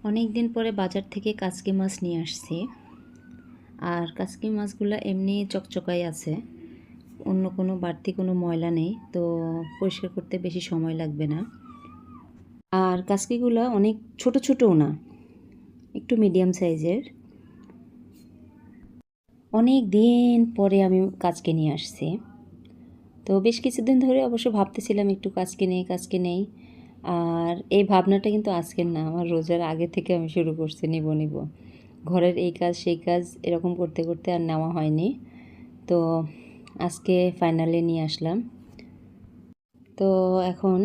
অনেক দিন পরে বাজার থেকে কাচকি মাছ নিয়ে আসছি। আর কাচকি মাছগুলো এমনি চকচকাই আছে, অন্য কোনো বাড়তি কোনো ময়লা নেই, তো পরিষ্কার করতে বেশি সময় লাগবে না। আর কাচকিগুলো অনেক ছোট ছোটও না, একটু মিডিয়াম সাইজের। অনেক দিন পরে আমি কাচকি নিয়ে আসছি। তো বেশ কিছুদিন ধরে অবশ্য ভাবতেছিলাম একটু কাচকি নেই। আর এই ভাবনাটা কিন্তু আজকের না, আমার রোজার আগে থেকে আমি শুরু করছি নিব। ঘরের এই কাজ সেই কাজ এরকম করতে করতে আর নেওয়া হয়নি। তো আজকে ফাইনালি নিয়ে আসলাম। তো এখন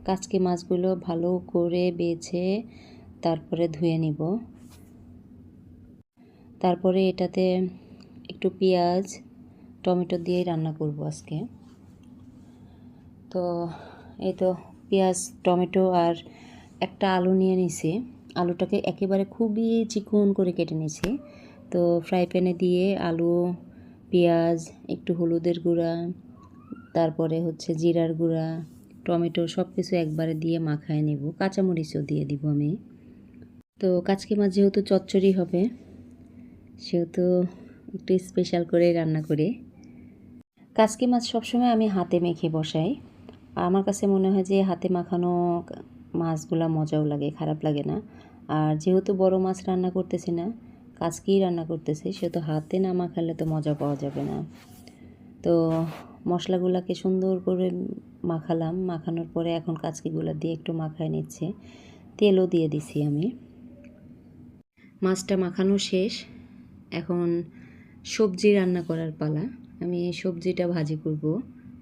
কাচকি মাছগুলো ভালো করে বেছে তারপরে ধুয়ে নিব। তারপরে এটাতে একটু পেঁয়াজ টমেটো দিয়েই রান্না করব আজকে। তো এই তো পেঁয়াজ টমেটো আর একটা আলু নিয়ে নিছি। আলুটাকে একেবারে খুবই চিকন করে কেটে নিছি। তো ফ্রাই প্যানে দিয়ে আলু পেঁয়াজ একটু হলুদের গুঁড়া, তারপরে হচ্ছে জিরার গুঁড়া, টমেটো সব কিছু একবারে দিয়ে মাখায় নেব। কাঁচামরিচও দিয়ে দিব আমি। তো কাচকি মাছ যেহেতু চচ্চড়ি হবে, সেহেতু একটু স্পেশাল করে রান্না করি। কাচকি মাছ সবসময় আমি হাতে মেখে বসাই। আমার কাছে মনে হয় যে হাতে মাখানো মাছগুলা মজাও লাগে, খারাপ লাগে না। আর যেহেতু বড় মাছ রান্না করতেছি না, কাচকিই রান্না করতেছি, সেহেতু হাতে না মাখালে তো মজা পাওয়া যাবে না। তো মশলাগুলোকে সুন্দর করে মাখালাম। মাখানোর পরে এখন কাচকিগুলো দিয়ে একটু মাখায় নিচ্ছি। তেলও দিয়ে দিছি আমি। মাছটা মাখানো শেষ। এখন সবজি রান্না করার পালা। আমি সবজিটা ভাজি করব।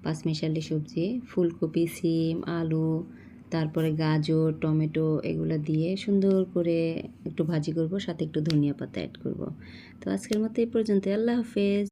পাঁচমিশালি সবজি, ফুলকপি, সিম, আলু, তারপরে গাজর, টমেটো এগুলো দিয়ে সুন্দর করে একটু ভাজি করব, সাথে একটু ধনিয়া পাতা অ্যাড করব। তো আজকের মতো এই পর্যন্ত। আল্লাহ হাফেজ।